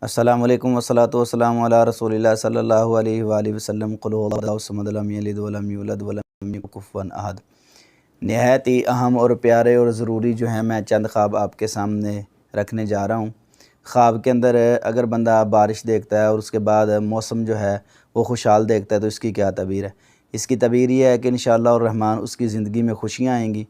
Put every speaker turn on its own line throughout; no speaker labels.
अस्सलामु अलैकुम वस्सलातु वस्सलामु अला रसूलिल्लाह सल्लल्लाहु अलैहि वआलिहि वसल्लम। कुल हुवल्लाहु समद लम यलिद वलम यूलद वलम यकुन कुफुवन अहद। नहायत ही अहम और प्यारे और ज़रूरी जो हैं मैं चंद ख्वाब आपके सामने रखने जा रहा हूँ। ख्वाब के अंदर अगर बंदा बारिश देखता है और उसके बाद मौसम जो है वो खुशहाल देखता है तो इसकी क्या तबीर है। इसकी तबीर ये है कि इंशाअल्लाह रहमान उसकी ज़िंदगी में खुशियाँ आएंगी।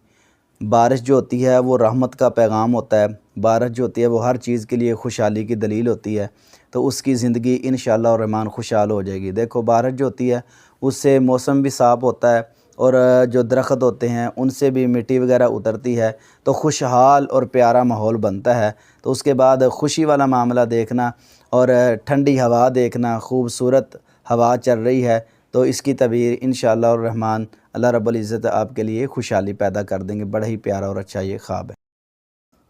बारिश जो होती है वो रहमत का पैगाम होता है। बारिश जो होती है वो हर चीज़ के लिए खुशहाली की दलील होती है, तो उसकी ज़िंदगी इंशाअल्लाह रहमान खुशहाल हो जाएगी। देखो बारिश जो होती है उससे मौसम भी साफ़ होता है और जो दरख्त होते हैं उनसे भी मिट्टी वगैरह उतरती है, तो खुशहाल और प्यारा माहौल बनता है। तो उसके बाद खुशी वाला मामला देखना और ठंडी हवा देखना, खूबसूरत हवा चल रही है, तो इसकी तबीर इंशाअल्लाह रहमान अल्लाह रब्बुल इज़्ज़त आपके लिए खुशहाली पैदा कर देंगे। बड़ा ही प्यारा और अच्छा ये ख्वाब है।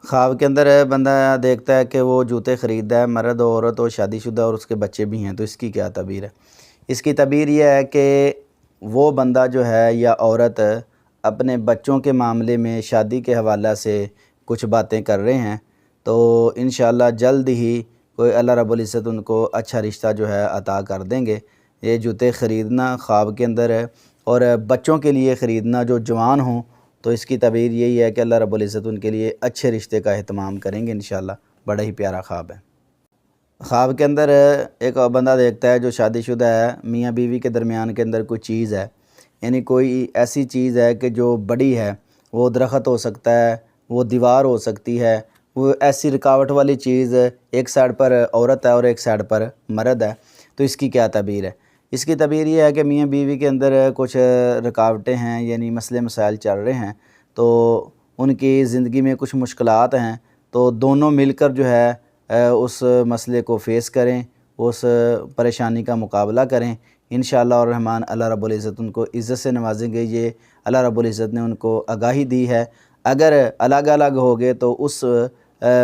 ख्वाब के अंदर बंदा देखता है कि वो जूते ख़रीदा है, मर्द और औरत और शादीशुदा और उसके बच्चे भी हैं, तो इसकी क्या तबीर है। इसकी तबीर ये है कि वो बंदा जो है या औरत अपने बच्चों के मामले में शादी के हवाला से कुछ बातें कर रहे हैं, तो इंशाअल्लाह जल्द ही कोई अल्लाह रब्बुल इज़्ज़त उनको अच्छा रिश्ता जो है अता कर देंगे। ये जूते ख़रीदना ख्वाब के अंदर है और बच्चों के लिए ख़रीदना जो जवान हों, तो इसकी तबीर यही है कि अल्लाह रब्बुल इज़्ज़त उनके लिए अच्छे रिश्ते का एहतमाम करेंगे इंशाअल्लाह। बड़ा ही प्यारा ख्वाब है। ख्वाब के अंदर एक बंदा देखता है जो शादीशुदा है, मियाँ बीवी के दरमियान के अंदर कोई चीज़ है, यानी कोई ऐसी चीज़ है कि जो बड़ी है, वो दरख्त हो सकता है, वो दीवार हो सकती है, वो ऐसी रुकावट वाली चीज़ एक साइड पर औरत है और एक साइड पर मर्द है, तो इसकी क्या तबीर है। इसकी तबीर ये है कि मियाँ बीवी के अंदर कुछ रुकावटें हैं, यानी मसले मसाइल चल रहे हैं, तो उनकी ज़िंदगी में कुछ मुश्किलात हैं, तो दोनों मिलकर जो है उस मसले को फ़ेस करें, उस परेशानी का मुकाबला करें। इंशाअल्लाह रहमान अल्लाह रब्बुल इज़्ज़त उनको इज़्ज़त से नवाजेंगे। ये अल्लाह रब्बुल इज़्ज़त ने उनको आगाही दी है। अगर अलग अलग हो गए तो उस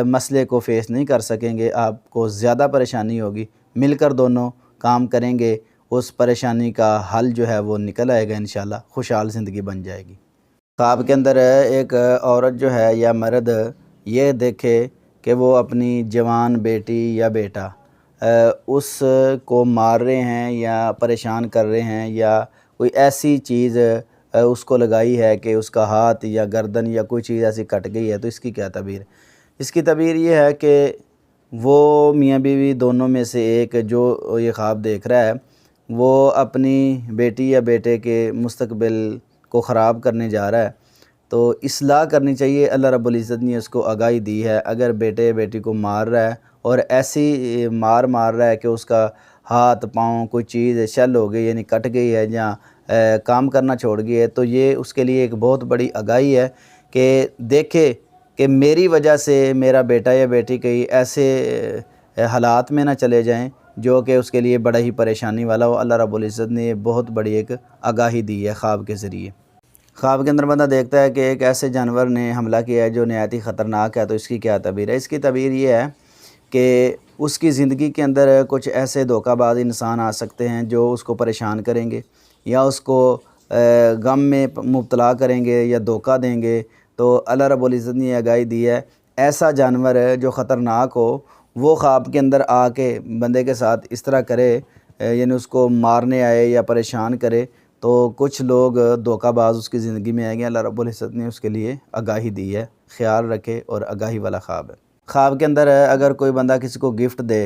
मसले को फ़ेस नहीं कर सकेंगे, आपको ज़्यादा परेशानी होगी। मिलकर दोनों काम करेंगे, उस परेशानी का हल जो है वो निकल आएगा, इंशाअल्लाह खुशहाल ज़िंदगी बन जाएगी। ख्वाब के अंदर एक औरत जो है या मर्द ये देखे कि वो अपनी जवान बेटी या बेटा उस को मार रहे हैं या परेशान कर रहे हैं, या कोई ऐसी चीज़ उसको लगाई है कि उसका हाथ या गर्दन या कोई चीज़ ऐसी कट गई है, तो इसकी क्या तबीर। इसकी तबीर ये है कि वो मियाँ बीवी दोनों में से एक जो ये ख्वाब देख रहा है वो अपनी बेटी या बेटे के मुस्तकबिल को ख़राब करने जा रहा है, तो इस्लाह करनी चाहिए। अल्लाह रब्बुल इज़्ज़त ने उसको आगाही दी है। अगर बेटे बेटी को मार रहा है और ऐसी मार रहा है कि उसका हाथ पाँव कोई चीज़ शल हो गई, यानी कट गई है या काम करना छोड़ गई है, तो ये उसके लिए एक बहुत बड़ी आगाही है कि देखे कि मेरी वजह से मेरा बेटा या बेटी कहीं ऐसे हालात में ना चले जाएं जो कि उसके लिए बड़ा ही परेशानी वाला हो। अल्लाह रब्बुल इज़्ज़त ने बहुत बड़ी एक आगाही दी है ख्वाब के ज़रिए। ख्वाब के अंदर बंदा देखता है कि एक ऐसे जानवर ने हमला किया है जो नहायत ही ख़तरनाक है, तो इसकी क्या तबीर है। इसकी तबीर ये है कि उसकी ज़िंदगी के अंदर कुछ ऐसे धोखाबाज इंसान आ सकते हैं जो उसको परेशान करेंगे या उसको गम में मुब्तला करेंगे या धोखा देंगे। तो अल्लाह रब्बुल इज़्ज़त ने आगाही दी है, ऐसा जानवर है जो ख़तरनाक हो वो ख्वाब के अंदर आके बंदे के साथ इस तरह करे, यानी उसको मारने आए या परेशान करे, तो कुछ लोग धोखाबाज उसकी ज़िंदगी में आएंगे। अल्लाह रब्बुल इज़्ज़त ने उसके लिए आगाही दी है, ख़्याल रखे, और आगाही वाला ख्वाब है। ख्वाब के अंदर अगर कोई बंदा किसी को गिफ्ट दे,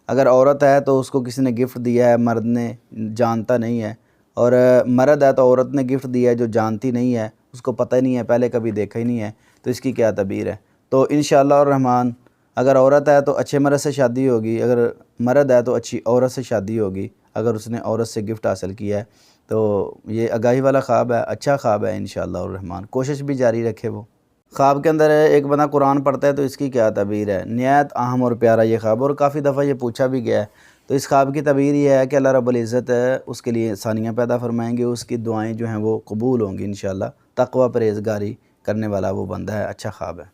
अगर औरत है तो उसको किसी ने गिफ्ट दिया है, मर्द ने जानता नहीं है, और मर्द है तो औरत ने गिफ्ट दिया है जो जानती नहीं है, उसको पता ही नहीं है, पहले कभी देखा ही नहीं है, तो इसकी क्या तबीर है। तो इंशाअल्लाह रहमान अगर औरत है तो अच्छे मर्द से शादी होगी, अगर मर्द है तो अच्छी औरत से शादी होगी, अगर उसने औरत से गिफ्ट हासिल किया है। तो ये आगाही वाला ख्वाब है, अच्छा ख्वाब है इंशाअल्लाह रहमान, कोशिश भी जारी रखे वो। ख्वाब के अंदर एक बंदा कुरान पढ़ता है तो इसकी क्या तबीर है। नहायत अहम और प्यारा ये ख्वाब, और काफ़ी दफ़ा ये पूछा भी गया है। तो इस ख्वाब की तबीर ये है कि अल्लाह रब्बुल इज़्ज़त उसके लिए आसानियाँ पैदा फरमाएंगे, उसकी दुआएँ जो हैं वो कबूल होंगी इंशाअल्लाह। तक़वा परहेज़गारी करने वाला वो बंदा है, अच्छा ख्वाब है।